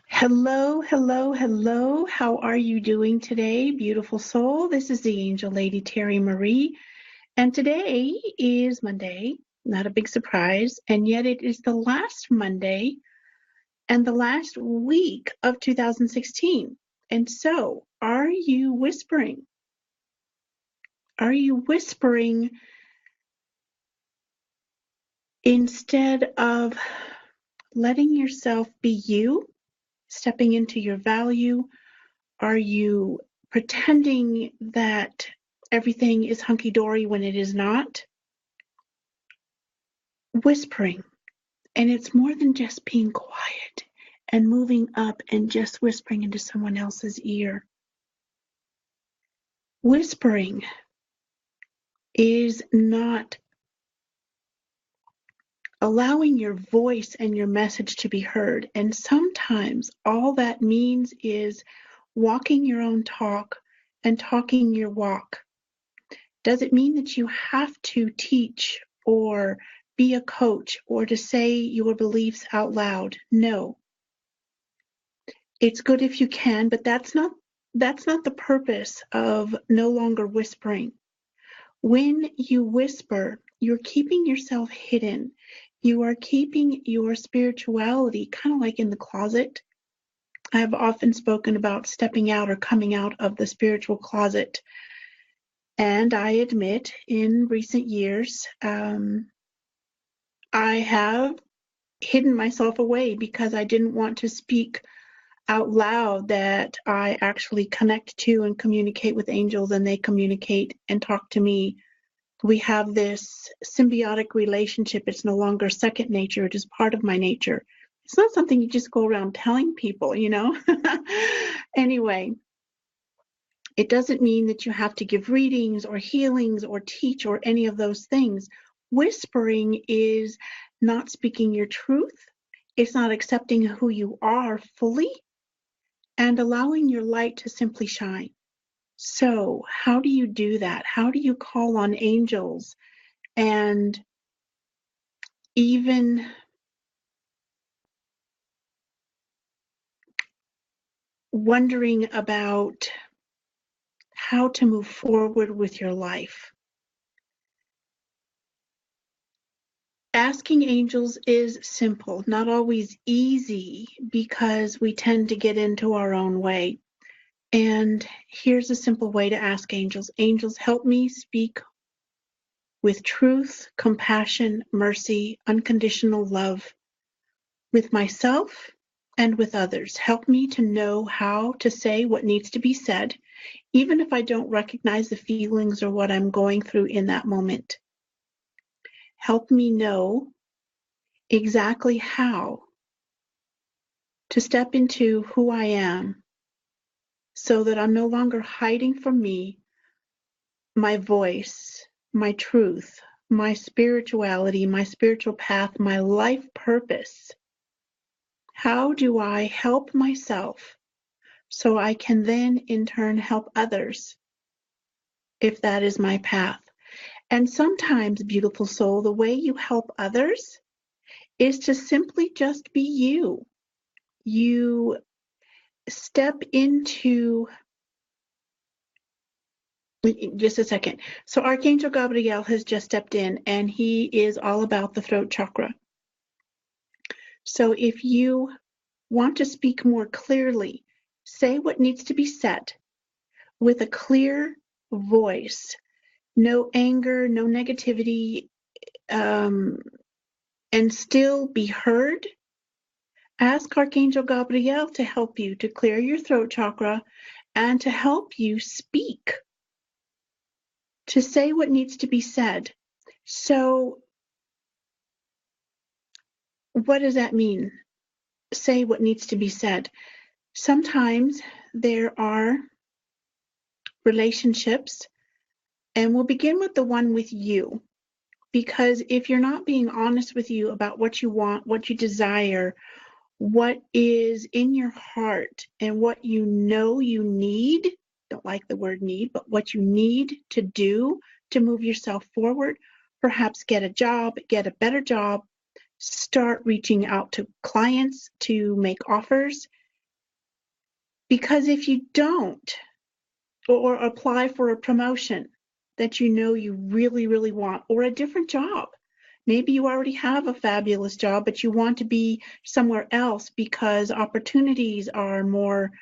Hello, hello, hello. How are you doing today, beautiful soul? This is the angel lady, Terry Marie. And today is Monday, not a big surprise. And yet it is the last Monday and the last week of 2016. And so, are you whispering? Are you whispering instead of letting yourself be you, stepping into your value? Are you pretending that everything is hunky-dory when it is not? Whispering. And it's more than just being quiet and moving up and just whispering into someone else's ear. Whispering is not allowing your voice and your message to be heard. And sometimes all that means is walking your own talk and talking your walk. Does it mean that you have to teach or be a coach or to say your beliefs out loud? No. It's good if you can, but that's not the purpose of no longer whispering. When you whisper, you're keeping yourself hidden. You are keeping your spirituality kind of like in the closet. I have often spoken about stepping out or coming out of the spiritual closet. And I admit, in recent years, I have hidden myself away because I didn't want to speak out loud that I actually connect to and communicate with angels, and they communicate and talk to me. We have this symbiotic relationship. It's no longer second nature. It is part of my nature. It's not something you just go around telling people, you know. Anyway, it doesn't mean that you have to give readings or healings or teach or any of those things. Whispering is not speaking your truth. It's not accepting who you are fully and allowing your light to simply shine. So how do you do that? How do you call on angels and even wondering about how to move forward with your life? Asking angels is simple, not always easy, because we tend to get into our own way. And here's a simple way to ask angels. Angels, help me speak with truth, compassion, mercy, unconditional love with myself and with others. Help me to know how to say what needs to be said, even if I don't recognize the feelings or what I'm going through in that moment. Help me know exactly how to step into who I am so that I'm no longer hiding from me, my voice, my truth, my spirituality, my spiritual path, my life purpose. How do I help myself so I can then in turn help others if that is my path? And sometimes, beautiful soul, the way you help others is to simply just be you. You step into, just a second. So Archangel Gabriel has just stepped in, and he is all about the throat chakra. So if you want to speak more clearly, say what needs to be said with a clear voice, no anger, no negativity, and still be heard. Ask Archangel Gabriel to help you to clear your throat chakra and to help you speak, to say what needs to be said. So what does that mean? Say what needs to be said. Sometimes there are relationships, and we'll begin with the one with you, because if you're not being honest with you about what you want, what you desire, what is in your heart, and what you know you need, don't like the word need, but what you need to do to move yourself forward, perhaps get a job, get a better job, start reaching out to clients to make offers. Because if you don't, or apply for a promotion that you know you really, really want, or a different job. Maybe you already have a fabulous job, but you want to be somewhere else because opportunities are more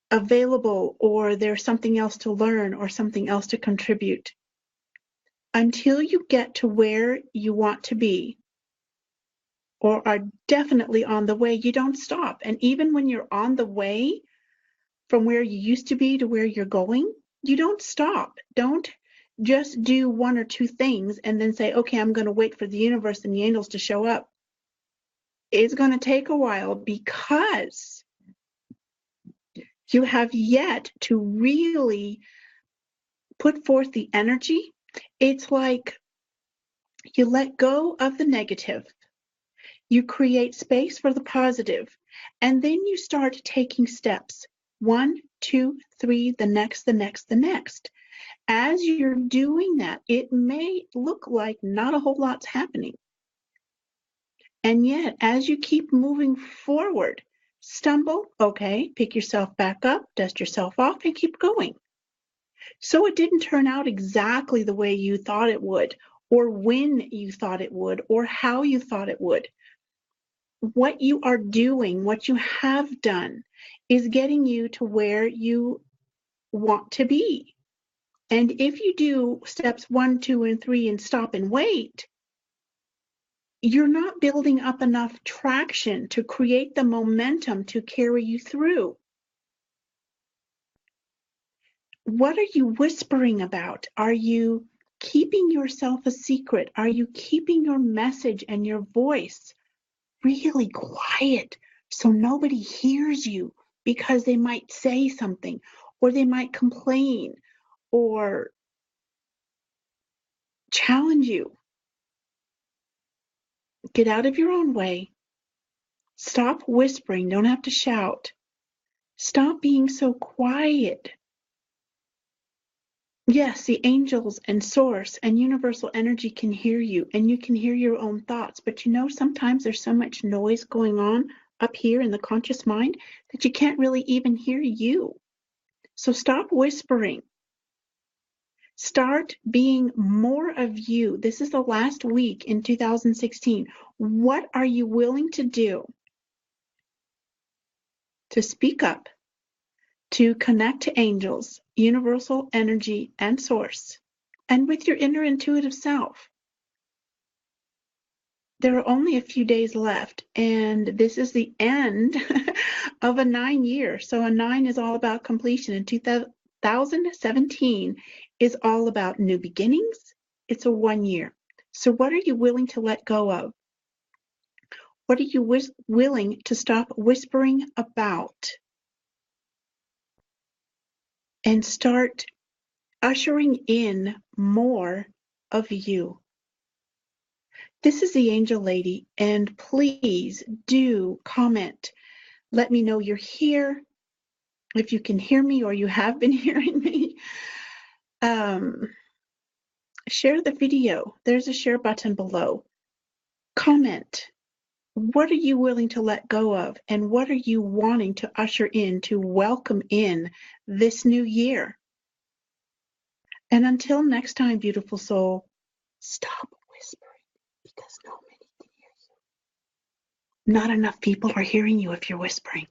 available, or there's something else to learn or something else to contribute. Until you get to where you want to be, or are definitely on the way, you don't stop. And even when you're on the way from where you used to be to where you're going, you don't stop. Don't just do one or two things and then say, okay, I'm going to wait for the universe and the angels to show up. It's going to take a while because you have yet to really put forth the energy. It's like you let go of the negative, you create space for the positive, and then you start taking steps. 1, 2, 3, the next, the next, the next. As you're doing that, it may look like not a whole lot's happening. And yet, as you keep moving forward, stumble, okay, pick yourself back up, dust yourself off, and keep going. So it didn't turn out exactly the way you thought it would, or when you thought it would, or how you thought it would. What you are doing, what you have done, is getting you to where you want to be. And if you do steps 1, 2, and 3 and stop and wait, you're not building up enough traction to create the momentum to carry you through. What are you whispering about? Are you keeping yourself a secret? Are you keeping your message and your voice really quiet so nobody hears you because they might say something, or they might complain or challenge you? Get out of your own way. Stop whispering. Don't have to shout. Stop being so quiet. Yes, the angels and source and universal energy can hear you, and you can hear your own thoughts. But sometimes there's so much noise going on up here in the conscious mind that you can't really even hear you. So stop whispering. Start being more of you. This is the last week in 2016. What are you willing to do to speak up, to connect to angels, universal energy, and source, and with your inner intuitive self? There are only a few days left, and this is the end of a 9-year. So a 9 is all about completion, and 2017 is all about new beginnings. It's a 1 year. So what are you willing to let go of? What are you willing to stop whispering about and start ushering in more of you? This is the Angel Lady, and please do comment. Let me know you're here, if you can hear me or you have been hearing me. Share the video. There's a share button below. Comment. What are you willing to let go of, and what are you wanting to usher in, to welcome in this new year? And until next time, beautiful soul, stop whispering, because not many can hear you. Not enough people are hearing you if you're whispering.